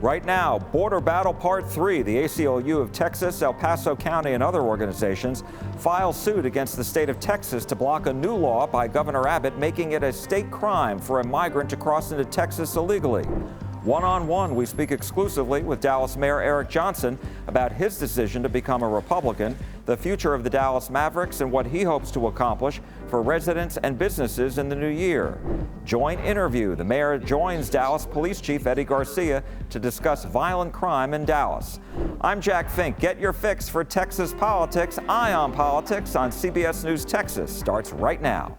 Right now, Border Battle Part 3, the ACLU of Texas, El Paso County, and other organizations file suit against the state of Texas to block a new law by Governor Abbott making it a state crime for a migrant to cross into Texas illegally. One-on-one, we speak exclusively with Dallas Mayor Eric Johnson about his decision to become a Republican, the future of the Dallas Mavericks, and what he hopes to accomplish for residents and businesses in the new year. Joint interview. The mayor joins Dallas Police Chief Eddie Garcia to discuss violent crime in Dallas. I'm Jack Fink. Get your fix for Texas politics. Eye on Politics on CBS News Texas starts right now.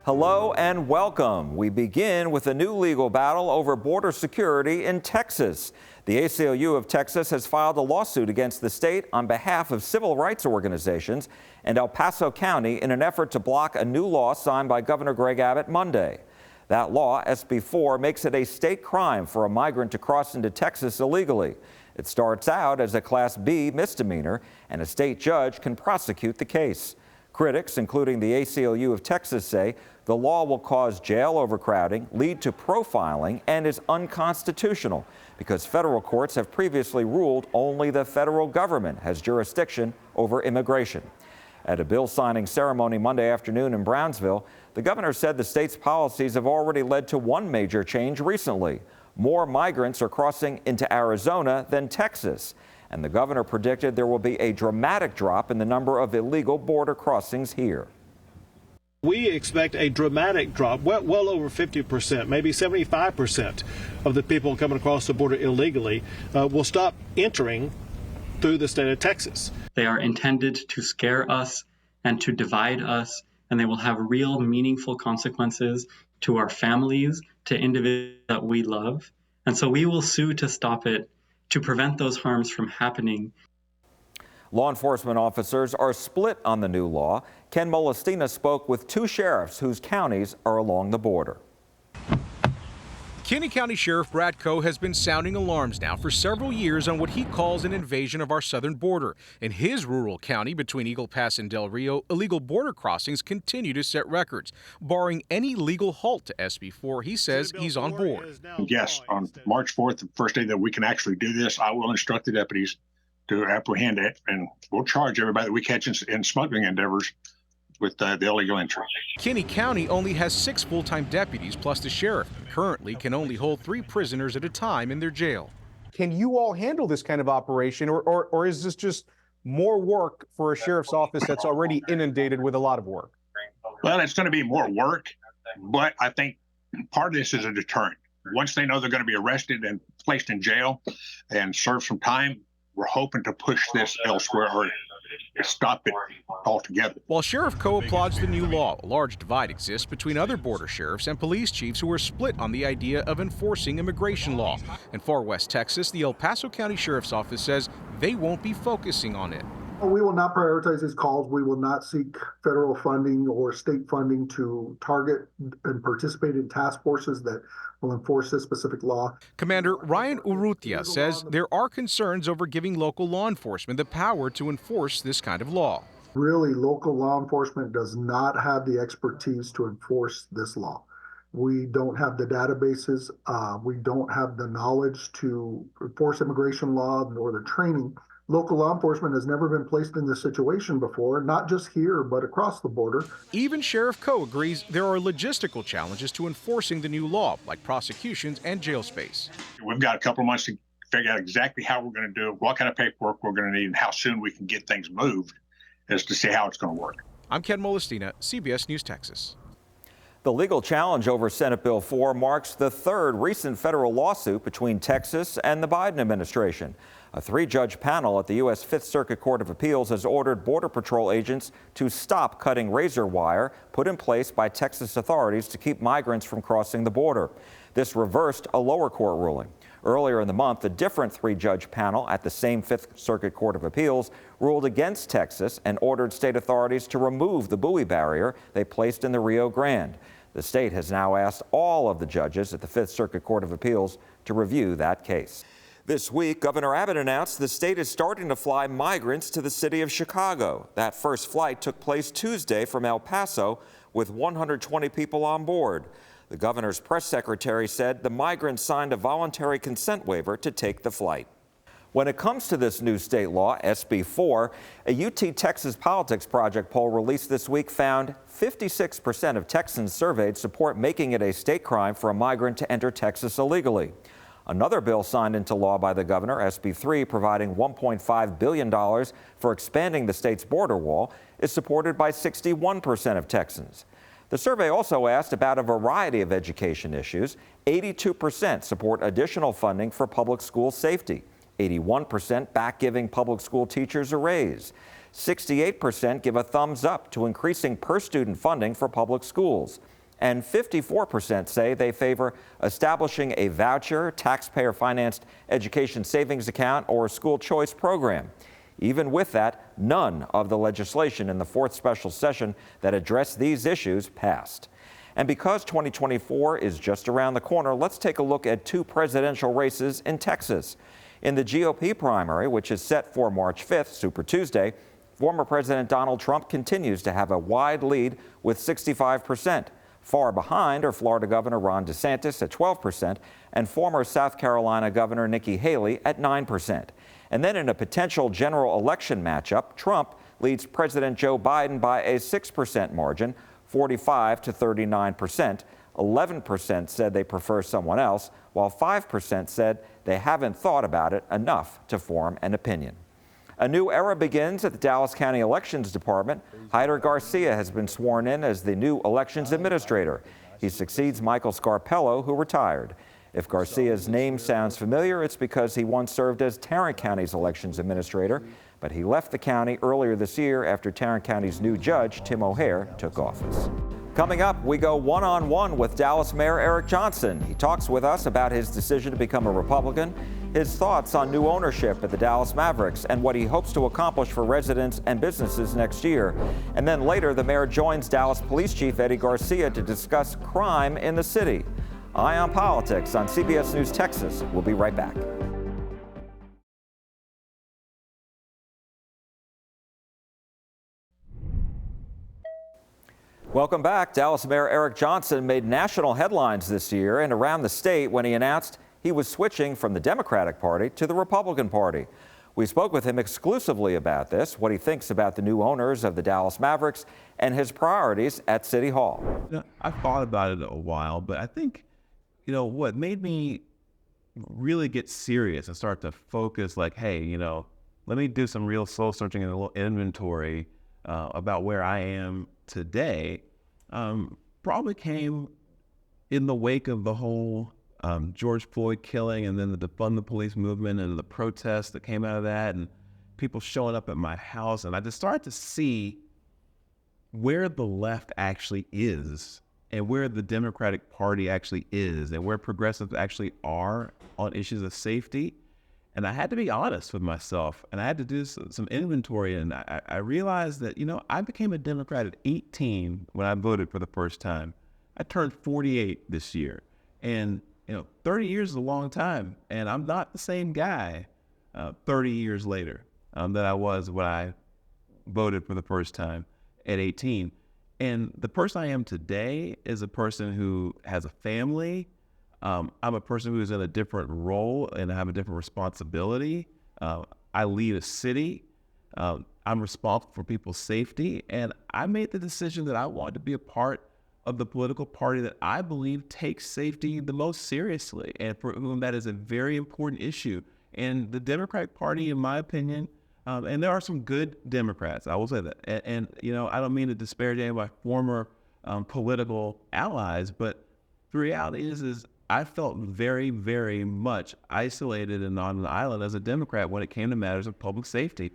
Hello and welcome. We begin with a new legal battle over border security in Texas. The ACLU of Texas has filed a lawsuit against the state on behalf of civil rights organizations and El Paso County in an effort to block a new law signed by Governor Greg Abbott Monday. That law, SB 4, makes it a state crime for a migrant to cross into Texas illegally. It starts out as a Class B misdemeanor, and a state judge can prosecute the case. Critics, including the ACLU of Texas, say the law will cause jail overcrowding, lead to profiling, and is unconstitutional because federal courts have previously ruled only the federal government has jurisdiction over immigration. At a bill signing ceremony Monday afternoon in Brownsville, the governor said the state's policies have already led to one major change recently. More migrants are crossing into Arizona than Texas. And the governor predicted there will be a dramatic drop in the number of illegal border crossings here. We expect a dramatic drop, well over 50%, maybe 75% of the people coming across the border illegally will stop entering through the state of Texas. They are intended to scare us and to divide us, and they will have real meaningful consequences to our families, to individuals that we love. And so we will sue to stop it, to prevent those harms from happening. Law enforcement officers are split on the new law. Ken Molestina spoke with two sheriffs whose counties are along the border. Kinney County Sheriff Brad Coe has been sounding alarms now for several years on what he calls an invasion of our southern border. In his rural county between Eagle Pass and Del Rio, illegal border crossings continue to set records. Barring any legal halt to SB 4, he says he's on board. Yes, on March 4th, the first day that we can actually do this, I will instruct the deputies to apprehend it, and we'll charge everybody that we catch in smuggling endeavors with the illegal entry. Kinney County only has 6 full-time deputies plus the sheriff, and currently can only hold 3 prisoners at a time in their jail. Can you all handle this kind of operation, or is this just more work for a sheriff's office that's already inundated with a lot of work? Well, it's going to be more work, but I think part of this is a deterrent. Once they know they're going to be arrested and placed in jail and serve some time, we're hoping to push this elsewhere or stop it altogether. While Sheriff Coe applauds the new law, a large divide exists between other border sheriffs and police chiefs who are split on the idea of enforcing immigration law. In far west Texas, the El Paso County Sheriff's Office says they won't be focusing on it. We will not prioritize these calls. We will not seek federal funding or state funding to target and participate in task forces that will enforce this specific law. Commander Ryan Urrutia says there are concerns over giving local law enforcement the power to enforce this kind of law. Really, local law enforcement does not have the expertise to enforce this law. We don't have the databases. We don't have the knowledge to enforce immigration law nor the training. Local law enforcement has never been placed in this situation before, not just here, but across the border. Even Sheriff Coe agrees there are logistical challenges to enforcing the new law, like prosecutions and jail space. We've got a couple of months to figure out exactly how we're going to do it, what kind of paperwork we're going to need, and how soon we can get things moved as to see how it's going to work. I'm Ken Molestina, CBS News Texas. The legal challenge over Senate Bill 4 marks the third recent federal lawsuit between Texas and the Biden administration. A 3-judge panel at the U.S. Fifth Circuit Court of Appeals has ordered Border Patrol agents to stop cutting razor wire put in place by Texas authorities to keep migrants from crossing the border. This reversed a lower court ruling. Earlier in the month, a different 3-judge panel at the same Fifth Circuit Court of Appeals ruled against Texas and ordered state authorities to remove the buoy barrier they placed in the Rio Grande. The state has now asked all of the judges at the Fifth Circuit Court of Appeals to review that case. This week, Governor Abbott announced the state is starting to fly migrants to the city of Chicago. That first flight took place Tuesday from El Paso with 120 people on board. The governor's press secretary said the migrants signed a voluntary consent waiver to take the flight. When it comes to this new state law, SB 4, a UT Texas Politics Project poll released this week found 56% of Texans surveyed support making it a state crime for a migrant to enter Texas illegally. Another bill signed into law by the governor, SB 3, providing $1.5 billion for expanding the state's border wall, is supported by 61% of Texans. The survey also asked about a variety of education issues. 82% support additional funding for public school safety. 81% back giving public school teachers a raise. 68% give a thumbs up to increasing per-student funding for public schools. And 54% say they favor establishing a voucher, taxpayer-financed education savings account, or school choice program. Even with that, none of the legislation in the fourth special session that addressed these issues passed. And because 2024 is just around the corner, let's take a look at two presidential races in Texas. In the GOP primary, which is set for March 5th, Super Tuesday, former President Donald Trump continues to have a wide lead with 65%. Far behind are Florida Governor Ron DeSantis at 12% and former South Carolina Governor Nikki Haley at 9%. And then in a potential general election matchup, Trump leads President Joe Biden by a 6% margin, 45 to 39%. 11% said they prefer someone else, while 5% said they haven't thought about it enough to form an opinion. A new era begins at the Dallas County Elections Department. Hyder Garcia has been sworn in as the new elections administrator. He succeeds Michael Scarpello, who retired. If Garcia's name sounds familiar, it's because he once served as Tarrant County's elections administrator, but he left the county earlier this year after Tarrant County's new judge, Tim O'Hare, took office. Coming up, we go one-on-one with Dallas Mayor Eric Johnson. He talks with us about his decision to become a Republican, his thoughts on new ownership at the Dallas Mavericks, and what he hopes to accomplish for residents and businesses next year. And then later, the mayor joins Dallas Police Chief Eddie Garcia to discuss crime in the city. Eye on Politics on CBS News Texas. We'll be right back. Welcome back. Dallas Mayor Eric Johnson made national headlines this year and around the state when he announced he was switching from the Democratic Party to the Republican Party. We spoke with him exclusively about this, what he thinks about the new owners of the Dallas Mavericks, and his priorities at City Hall. I thought about it a while, but I think, what made me really get serious and start to focus like, hey, let me do some real soul searching and a little inventory about where I am today, probably came in the wake of the whole George Floyd killing and then the defund the police movement and the protests that came out of that and people showing up at my house. And I just started to see where the left actually is and where the Democratic Party actually is and where progressives actually are on issues of safety. And I had to be honest with myself, and I had to do some inventory. And I realized that, I became a Democrat at 18 when I voted for the first time. I turned 48 this year. And, 30 years is a long time. And I'm not the same guy 30 years later that I was when I voted for the first time at 18. And the person I am today is a person who has a family. I'm a person who is in a different role and I have a different responsibility. I lead a city. I'm responsible for people's safety. And I made the decision that I wanted to be a part of the political party that I believe takes safety the most seriously and for whom that is a very important issue. And the Democratic Party, in my opinion, and there are some good Democrats, I will say that. And I don't mean to disparage any of my former political allies, but the reality is I felt very, very much isolated and on an island as a Democrat when it came to matters of public safety.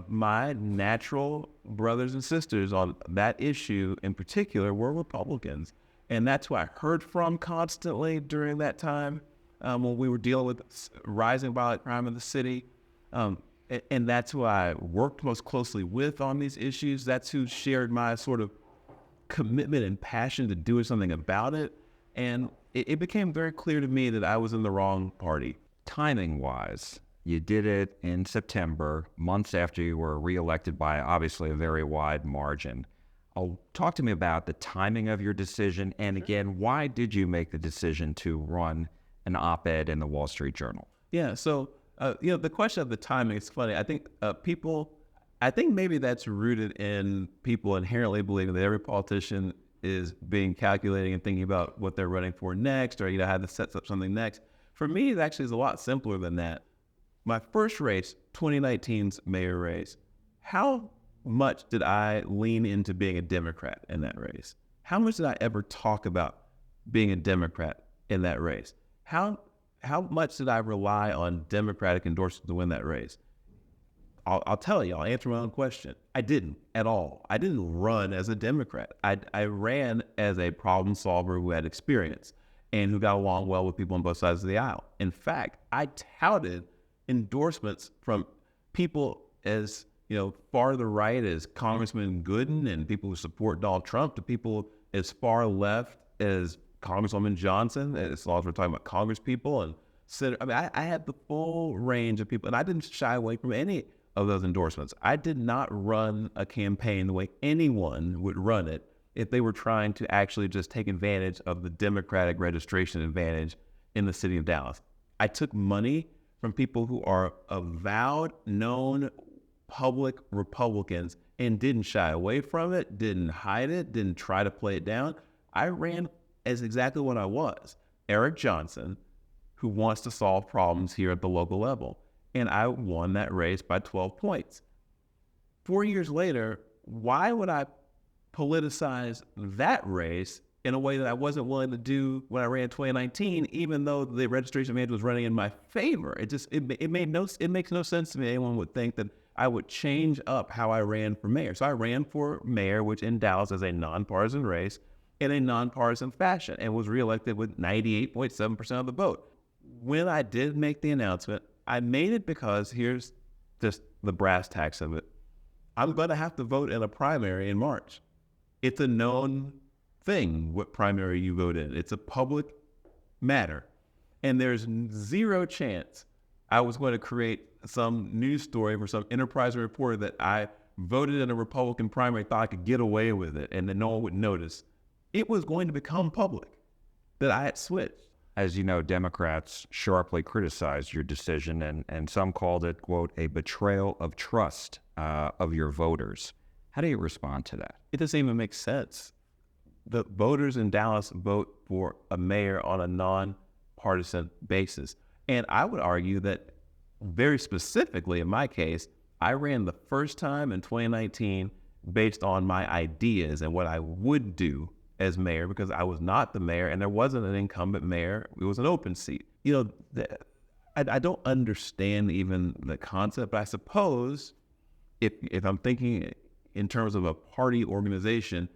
My natural brothers and sisters on that issue in particular were Republicans. And that's who I heard from constantly during that time when we were dealing with rising violent crime in the city. And that's who I worked most closely with on these issues. That's who shared my sort of commitment and passion to doing something about it. And it became very clear to me that I was in the wrong party. timing-wise, you did it in September, months after you were reelected by obviously a very wide margin. Talk to me about the timing of your decision, and again, why did you make the decision to run an op-ed in the Wall Street Journal? Yeah, so the question of the timing is funny. I think I think maybe that's rooted in people inherently believing that every politician is being calculating and thinking about what they're running for next, or how to set up something next. For me, it actually is a lot simpler than that. My first race, 2019's mayor race, how much did I lean into being a Democrat in that race? How much did I ever talk about being a Democrat in that race? How much did I rely on Democratic endorsement to win that race? I'll tell you, I'll answer my own question. I didn't at all. I didn't run as a Democrat. I ran as a problem solver who had experience and who got along well with people on both sides of the aisle. In fact, I touted endorsements from people as far to the right as Congressman Gooden and people who support Donald Trump, to people as far left as Congresswoman Johnson, as long as we're talking about Congress people and Senator. I mean, I had the full range of people, and I didn't shy away from any of those endorsements. I did not run a campaign the way anyone would run it if they were trying to actually just take advantage of the Democratic registration advantage in the city of Dallas. I took money from people who are avowed, known public Republicans and didn't shy away from it, didn't hide it, didn't try to play it down. I ran as exactly what I was, Eric Johnson, who wants to solve problems here at the local level. And I won that race by 12 points. 4 years later, why would I politicize that race in a way that I wasn't willing to do when I ran in 2019, even though the registration advantage was running in my favor? It makes no sense to me anyone would think that I would change up how I ran for mayor. So I ran for mayor, which in Dallas is a nonpartisan race, in a nonpartisan fashion, and was reelected with 98.7% of the vote. When I did make the announcement, I made it because here's just the brass tacks of it. I'm going to have to vote in a primary in March. It's a known thing what primary you vote in. It's a public matter. And there's zero chance I was going to create some news story for some enterprise reporter that I voted in a Republican primary, thought I could get away with it, and that no one would notice. It was going to become public that I had switched. As you know, Democrats sharply criticized your decision, and some called it, quote, a betrayal of trust of your voters. How do you respond to that? It doesn't even make sense. The voters in Dallas vote for a mayor on a nonpartisan basis. And I would argue that very specifically in my case, I ran the first time in 2019 based on my ideas and what I would do as mayor, because I was not the mayor and there wasn't an incumbent mayor. It was an open seat. I don't understand even the concept, but I suppose if I'm thinking in terms of a party organization,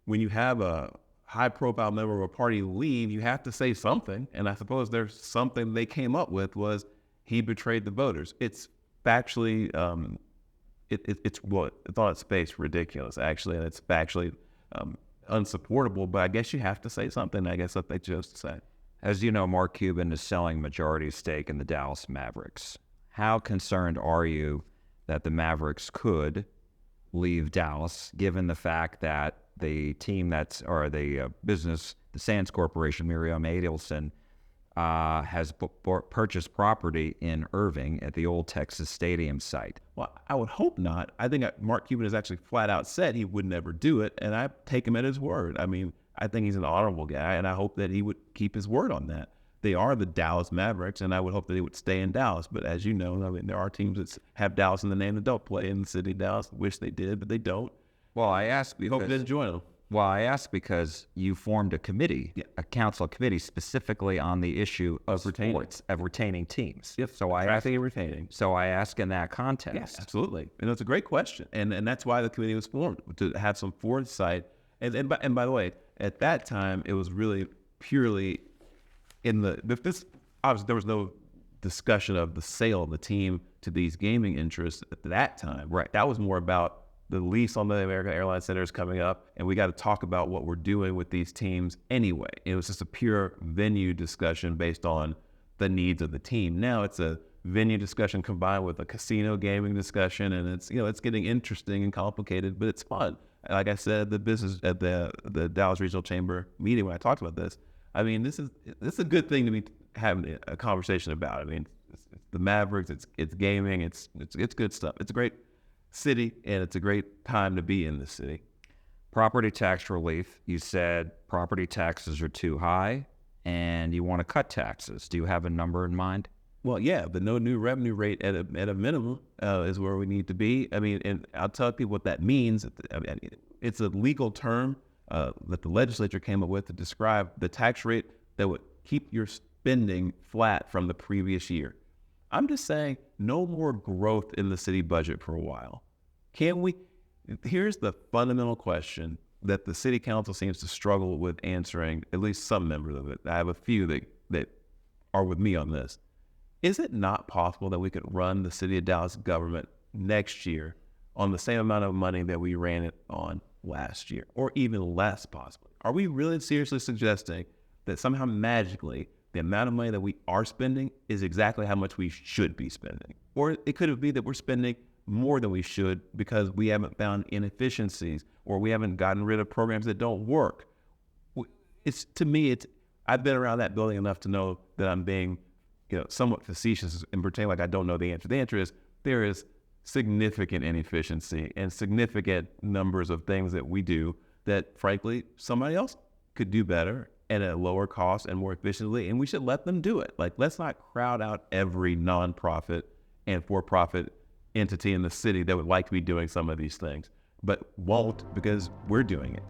when you have a high-profile member of a party leave, you have to say something. And I suppose there's something they came up with was he betrayed the voters. It's factually, it's on its face ridiculous, actually, and it's factually unsupportable. But I guess you have to say something. I guess that they chose to say. As you know, Mark Cuban is selling majority stake in the Dallas Mavericks. How concerned are you that the Mavericks could leave Dallas, given the fact that the team the Sands Corporation, Miriam Adelson, has purchased property in Irving at the old Texas Stadium site? Well, I would hope not. I think Mark Cuban has actually flat out said he would never do it, and I take him at his word. I mean, I think he's an honorable guy, and I hope that he would keep his word on that. They are the Dallas Mavericks, and I would hope that he would stay in Dallas. But as you know, I mean, there are teams that have Dallas in the name that don't play in the city of Dallas. Wish they did, but they don't. Well, I ask We hope he doesn't join them. Well, I ask because you formed a committee, a council committee, specifically on the issue of retaining teams. Yep. So I ask in that context. Yes, absolutely. And it's a great question, and that's why the committee was formed, to have some foresight. And by the way, at that time, it was really purely obviously there was no discussion of the sale of the team to these gaming interests at that time. Right. That was more about the lease on the American Airlines Center is coming up, and we got to talk about what we're doing with these teams anyway. It was just a pure venue discussion based on the needs of the team. Now it's a venue discussion combined with a casino gaming discussion, and it's getting interesting and complicated, but it's fun. Like I said, the business at the Dallas Regional Chamber meeting when I talked about this, I mean, this is a good thing to be having a conversation about. I mean, it's the Mavericks, it's gaming, it's good stuff. It's a great city, and it's a great time to be in this city. Property tax relief. You said property taxes are too high, and you want to cut taxes. Do you have a number in mind? Well, yeah, the no new revenue rate at a minimum is where we need to be. I mean, and I'll tell people what that means. I mean, it's a legal term that the legislature came up with to describe the tax rate that would keep your spending flat from the previous year. I'm just saying, no more growth in the city budget for a while. Can we? Here's the fundamental question that the city council seems to struggle with answering, at least some members of it. I have a few that are with me on this. Is it not possible that we could run the city of Dallas government next year on the same amount of money that we ran it on last year, or even less possibly? Are we really seriously suggesting that somehow magically the amount of money that we are spending is exactly how much we should be spending? Or it could be that we're spending more than we should because we haven't found inefficiencies or we haven't gotten rid of programs that don't work. To me, I've been around that building enough to know that I'm being somewhat facetious and pretend like I don't know the answer. The answer is there is significant inefficiency and significant numbers of things that we do that, frankly, somebody else could do better and at a lower cost and more efficiently, and we should let them do it. Like, let's not crowd out every nonprofit and for-profit entity in the city that would like to be doing some of these things, but won't because we're doing it.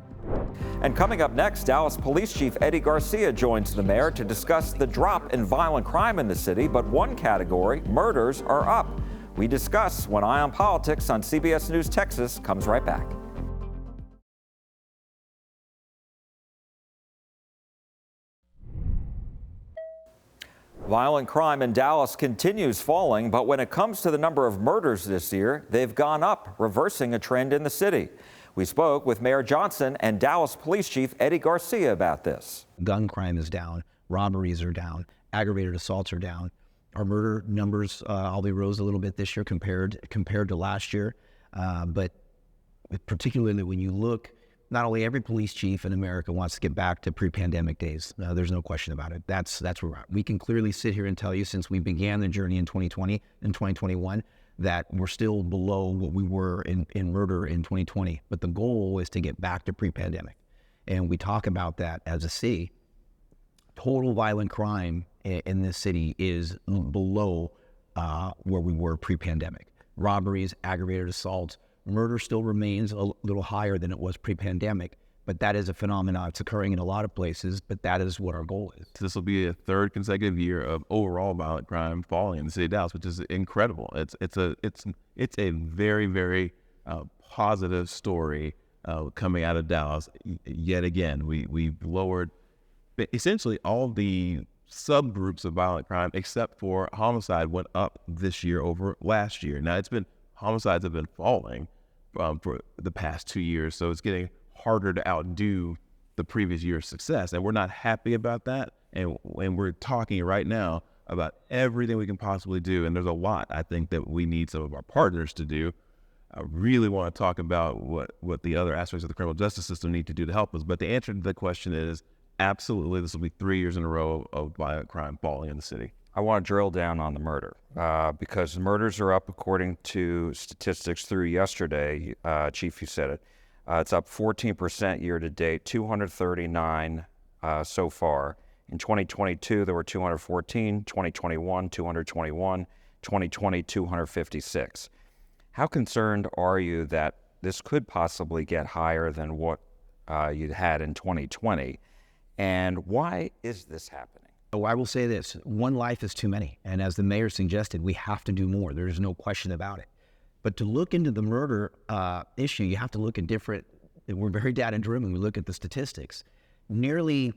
And coming up next, Dallas Police Chief Eddie Garcia joins the mayor to discuss the drop in violent crime in the city, but one category, murders, are up. We discuss when Eye on Politics on CBS News Texas comes right back. Violent crime in Dallas continues falling, but when it comes to the number of murders this year, they've gone up, reversing a trend in the city. We spoke with Mayor Johnson and Dallas Police Chief Eddie Garcia about this. Gun crime is down, robberies are down, aggravated assaults are down. Our murder numbers although rose a little bit this year compared to last year, but particularly when you look, not only every police chief in America wants to get back to pre-pandemic days. There's no question about it. That's where we're at. We can clearly sit here and tell you since we began the journey in 2020 and 2021 that we're still below what we were in murder in 2020. But the goal is to get back to pre-pandemic. And we talk about that as a city. Total violent crime in this city is below where we were pre-pandemic. Robberies, aggravated assaults, murder still remains a little higher than it was pre-pandemic, but that is a phenomenon. It's occurring in a lot of places, but that is what our goal is. This will be a third consecutive year of overall violent crime falling in the city of Dallas, which is incredible. It's a very, very positive story coming out of Dallas. Yet again, we've lowered essentially all the subgroups of violent crime except for homicide went up this year over last year. Now homicides have been falling for the past 2 years, so it's getting harder to outdo the previous year's success, and we're not happy about that. And we're talking right now about everything we can possibly do, and there's a lot I think that we need some of our partners to do. I really want to talk about what the other aspects of the criminal justice system need to do to help us. But the answer to the question is absolutely, this will be 3 years in a row of violent crime falling in the city. I want to drill down on the murder because murders are up according to statistics through yesterday. Chief, you said it. It's up 14% year to date, 239 so far. In 2022, there were 214, 2021, 221, 2020, 256. How concerned are you that this could possibly get higher than what you had in 2020? And why is this happening? Oh, I will say this, one life is too many. And as the mayor suggested, we have to do more. There's no question about it. But to look into the murder issue, you have to look at we're very data driven. We look at the statistics. Nearly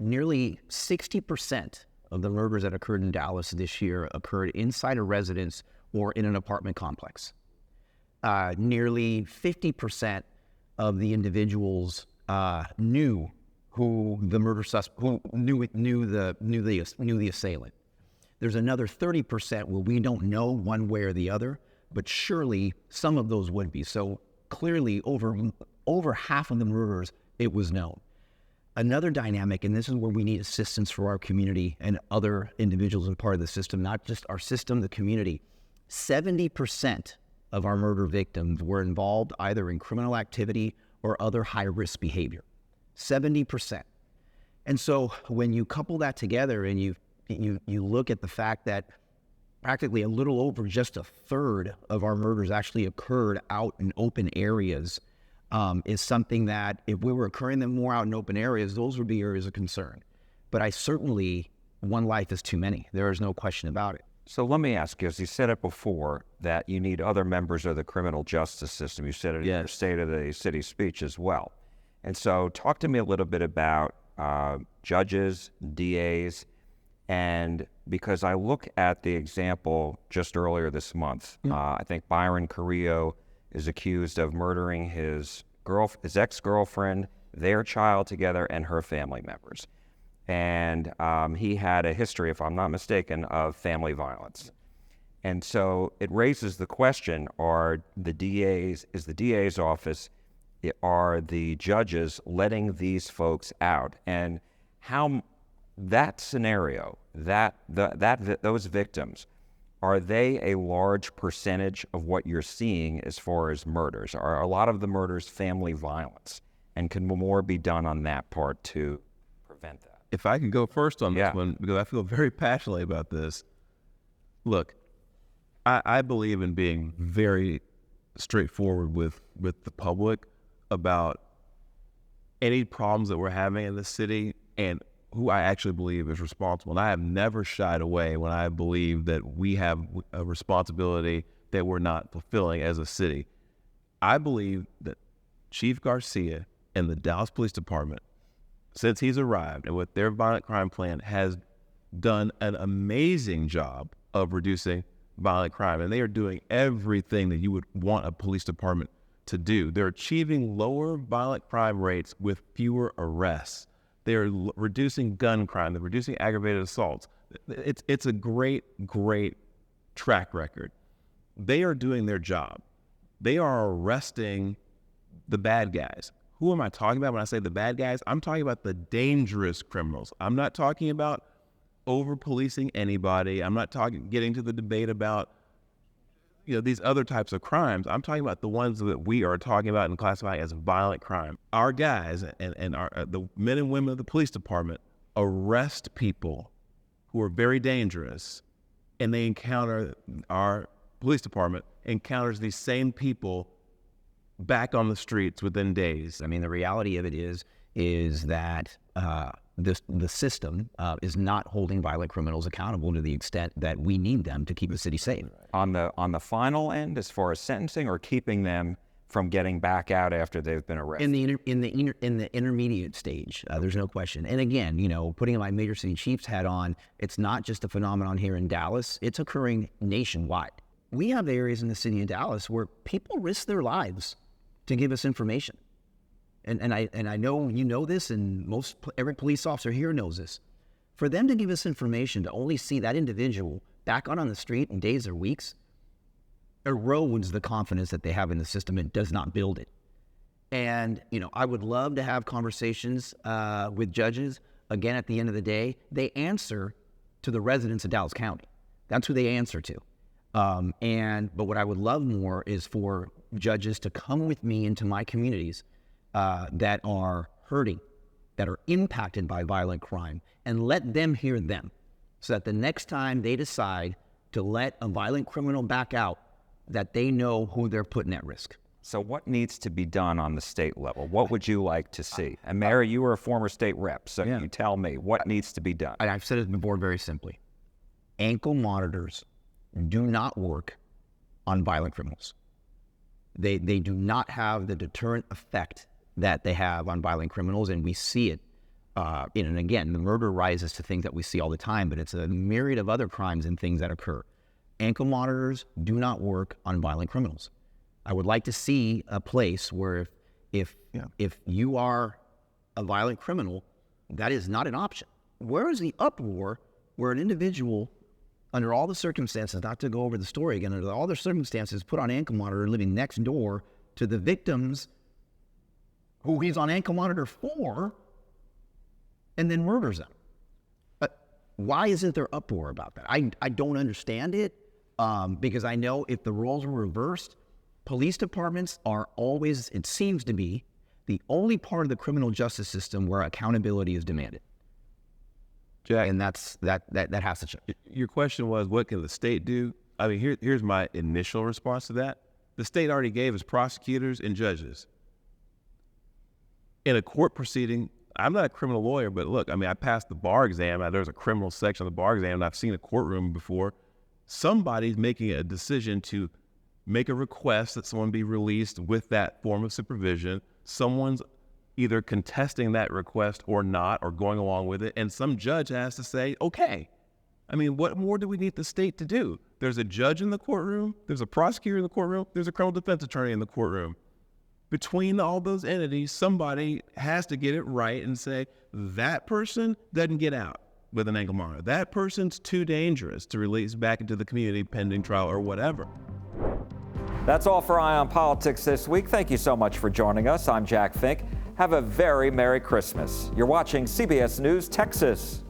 60% of the murders that occurred in Dallas this year occurred inside a residence or in an apartment complex. Nearly 50% of the individuals knew who the murder suspect, who knew the assailant. There's another 30% where we don't know one way or the other, but surely some of those would be. So clearly over half of the murders, it was known. Another dynamic, and this is where we need assistance for our community and other individuals as part of the system, not just our system, the community. 70% of our murder victims were involved either in criminal activity or other high-risk behavior. 70%. And so when you couple that together and you look at the fact that practically a little over just a third of our murders actually occurred out in open areas, is something that if we were occurring them more out in open areas, those would be areas of concern. But one life is too many. There is no question about it. So let me ask you, as you said it before, that you need other members of the criminal justice system. You said it in your State of the City speech as well. And so talk to me a little bit about judges, DAs, and because I look at the example just earlier this month, I think Byron Carrillo is accused of murdering his ex-girlfriend, their child together, and her family members. And he had a history, if I'm not mistaken, of family violence. And so it raises the question, is the DA's office, are the judges letting these folks out? And how that scenario, those victims, are they a large percentage of what you're seeing as far as murders? Are a lot of the murders family violence? And can more be done on that part to prevent that? If I can go first on this one, because I feel very passionately about this. Look, I believe in being very straightforward with the public about any problems that we're having in the city and who I actually believe is responsible. And I have never shied away when I believe that we have a responsibility that we're not fulfilling as a city. I believe that Chief Garcia and the Dallas Police Department, since he's arrived and with their violent crime plan, has done an amazing job of reducing violent crime. And they are doing everything that you would want a police department to do. They're achieving lower violent crime rates with fewer arrests. They're reducing gun crime. They're reducing aggravated assaults. It's a great track record. They are doing their job. They are arresting the bad guys. Who am I talking about when I say the bad guys? I'm talking about the dangerous criminals. I'm not talking about over-policing anybody. I'm not getting to the debate about these other types of crimes. I'm talking about the ones that we are talking about and classifying as violent crime. Our guys and the men and women of the police department arrest people who are very dangerous, and they our police department encounters these same people back on the streets within days. I mean, the reality of it is that the system is not holding violent criminals accountable to the extent that we need them to keep the city safe. On the final end, as far as sentencing, or keeping them from getting back out after they've been arrested? In the intermediate stage, there's no question. And again, putting my Major City Chiefs hat on, it's not just a phenomenon here in Dallas. It's occurring nationwide. We have areas in the city of Dallas where people risk their lives to give us information. And I know you know this, and every police officer here knows this. For them to give us information to only see that individual back on the street in days or weeks erodes the confidence that they have in the system and does not build it. And, I would love to have conversations with judges. Again, at the end of the day, they answer to the residents of Dallas County. That's who they answer to. But what I would love more is for judges to come with me into my communities that are hurting, that are impacted by violent crime, and let them hear them, so that the next time they decide to let a violent criminal back out, that they know who they're putting at risk. So what needs to be done on the state level? What would you like to see? And Mary, you were a former state rep, so you tell me, what needs to be done? I've said it before very simply. Ankle monitors do not work on violent criminals. They do not have the deterrent effect that they have on violent criminals, and we see it. And again, the murder rises to things that we see all the time, but it's a myriad of other crimes and things that occur. Ankle monitors do not work on violent criminals. I would like to see a place where if you are a violent criminal, that is not an option. Where is the uproar where an individual, under all the circumstances, not to go over the story again, under all the circumstances, put on ankle monitor, living next door to the victims who he's on ankle monitor for, and then murders them? But why isn't there uproar about that? I don't understand it, because I know if the roles were reversed, police departments are always, it seems to be, the only part of the criminal justice system where accountability is demanded. Jack, And that has to change. your question was, what can the state do? I mean, here's my initial response to that. The state already gave us prosecutors and judges. In a court proceeding, I'm not a criminal lawyer, but look, I mean, I passed the bar exam. There's a criminal section of the bar exam, and I've seen a courtroom before. Somebody's making a decision to make a request that someone be released with that form of supervision. Someone's either contesting that request or not, or going along with it, and some judge has to say, okay. I mean, what more do we need the state to do? There's a judge in the courtroom, there's a prosecutor in the courtroom, there's a criminal defense attorney in the courtroom. Between all those entities, somebody has to get it right and say, that person doesn't get out with an ankle monitor. That person's too dangerous to release back into the community pending trial or whatever. That's all for Eye on Politics this week. Thank you so much for joining us. I'm Jack Fink. Have a very Merry Christmas. You're watching CBS News Texas.